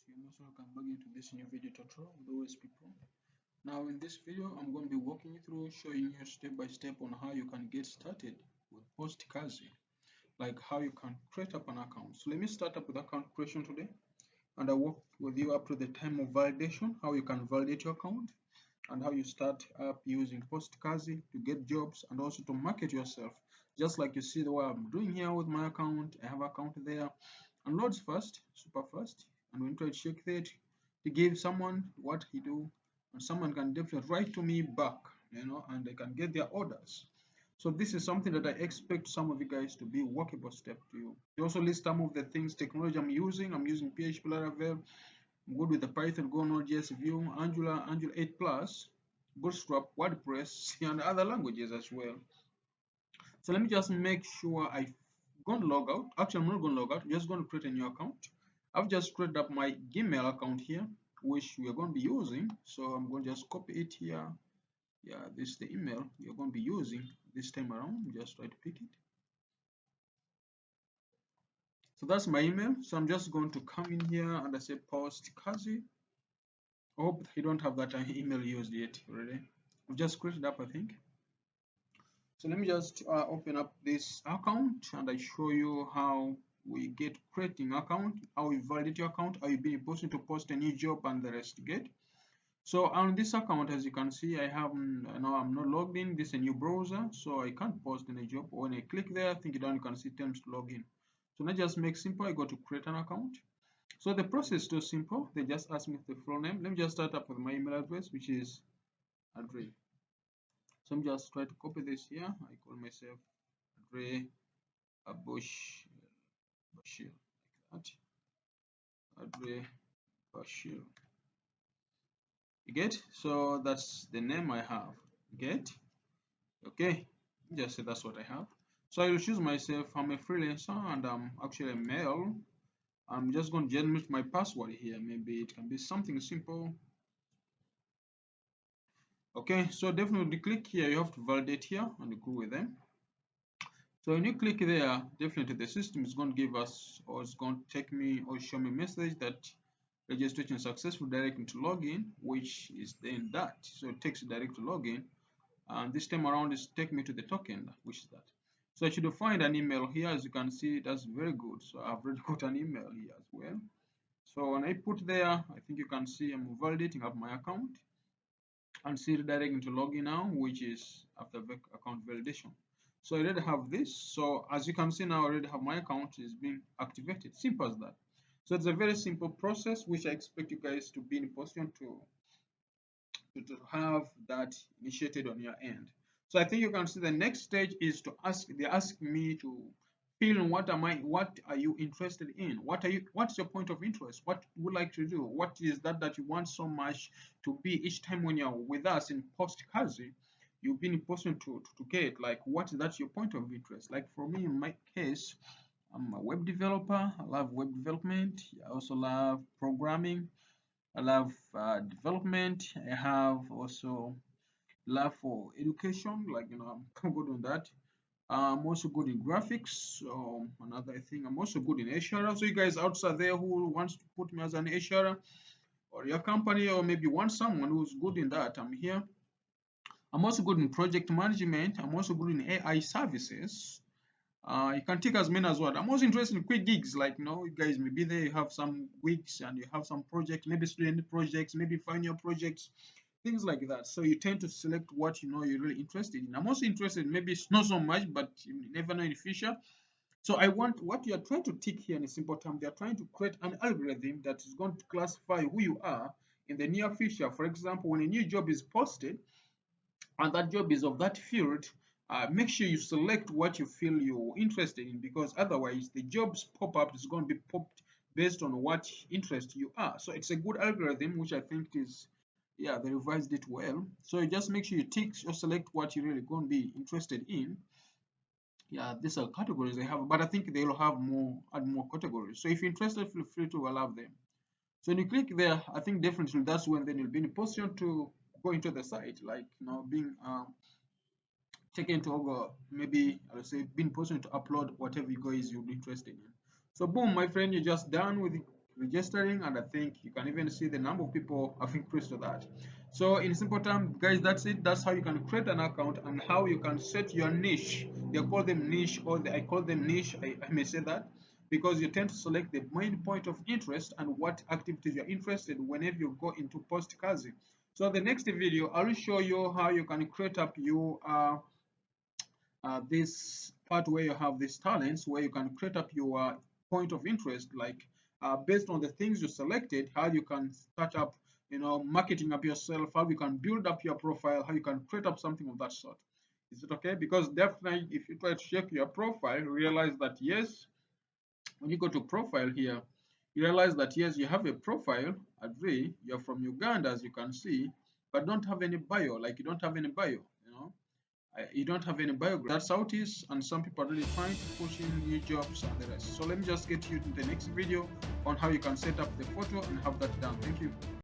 You're most welcome back into this new video tutorial with always people. Now in this video I'm going to be walking you through, showing you step by step on how you can get started with POST KAZI, like how you can create up an account. So let me start up with account creation today, and I'll walk with you up to the time of validation, how you can validate your account and how you start up using POST KAZI to get jobs and also to market yourself. Just like you see the way I'm doing here with my account, I have an account there and loads fast, super fast, and when try to check that to give someone what he do, and someone can definitely write to me back, and they can get their orders. So this is something that I expect some of you guys to be workable step to you. You also list some of the things technology I'm using. I'm using PHP Laravel. I'm good with the Python, Go, Node.js, Vue, Angular, Angular 8 Plus, Bootstrap, WordPress, and other languages as well. So let me just make sure I'm going to log out. Actually, I'm not going to log out. I'm just going to create a new account. I've just created up my Gmail account here, which we are going to be using. So I'm going to just copy it here. Yeah, this is the email you're going to be using this time around. Just try to pick it. So that's my email. So I'm just going to come in here and I say POST KAZI. I hope you don't have that email used yet already. I've just created up, I think. So let me just open up this account and I show you how we get creating account, how we validate your account, how you be posting to post a new job and the rest. Get. So on this account, as you can see, I have now I'm not logged in. This is a new browser, so I can't post any job. When I click there, I think down you can see terms to log in. So now just make simple. I go to create an account. So the process is too simple. They just ask me the full name. Let me just start up with my email address, which is Andre. So I'm just trying to copy this here. I call myself Andre Bashir, like that. Andre Bashir. You get? So that's the name I have. Get? Okay. Just say that's what I have. So I will choose myself. I'm a freelancer and I'm actually a male. I'm just going to generate my password here. Maybe it can be something simple. Okay, so definitely click here. You have to validate here and go with them. So when you click there, definitely the system is going to give us, or it's going to take me or show me a message that registration successful, direct into login, which is then that. So it takes you direct to login, and this time around is take me to the token, which is that. So I should find an email here. As you can see, that's very good. So I've already got an email here as well. So when I put there, I think you can see I'm validating up my account and see redirect into login now, which is after account validation. So I already have this. So as you can see now, I already have my account is being activated. Simple as that. So it's a very simple process, which I expect you guys to be in a position to have that initiated on your end. So I think you can see the next stage is to ask. They ask me to fill in what are you interested in? What's your point of interest? What would you like to do? What is that you want so much to be each time when you're with us in POST KAZI? You've been in position to get, like, what is that your point of interest? Like for me, in my case, I'm a web developer. I love web development. I also love programming. I love development. I have also love for education, like I'm good on that. I'm also good in graphics. So another thing, I'm also good in HR. So you guys outside there who wants to put me as an HR or your company, or maybe want someone who's good in that, I'm here. I'm also good in project management. I'm also good in AI services. You can take as many as what. I'm also interested in quick gigs, like you guys maybe there you have some weeks and you have some projects, maybe student projects, maybe final projects, things like that. So you tend to select what you're really interested in. I'm also interested, maybe it's not so much, but you never know in the future. So I want what you are trying to tick here in a simple term. They are trying to create an algorithm that is going to classify who you are in the near future. For example, when a new job is posted, and that job is of that field, make sure you select what you feel you're interested in, because otherwise the jobs pop up is going to be popped based on what interest you are. So it's a good algorithm, which I think is, yeah, they revised it well. So you just make sure you tick or select what you're really going to be interested in. Yeah, these are categories they have, but I think they'll have add more categories. So if you're interested, feel free to allow them. So when you click there, I think definitely that's when then you'll be in a position to go into the site, like being taken to over, maybe I'll say being positioned to upload whatever you guys you'll be interested in. So boom, my friend, you're just done with registering, and I think you can even see the number of people have increased to that. So in simple terms, guys, that's it. That's how you can create an account and how you can set your niche. They call them niche, or I call them niche. I may say that because you tend to select the main point of interest and what activities you're interested in whenever you go into Post KAZI. So the next video, I will show you how you can create up your this part where you have these talents, where you can create up your point of interest, like based on the things you selected, how you can start up, marketing up yourself, how you can build up your profile, how you can create up something of that sort. Is it okay? Because definitely, if you try to check your profile, realize that yes, when you go to profile here, you realize that yes, you have a profile, agree, you're from Uganda, as you can see, but don't have any bio, like you don't have any bio, you don't have any biography. That's how it is, and some people are really trying to push in new jobs and the rest. So let me just get you to the next video on how you can set up the photo and have that done. Thank you.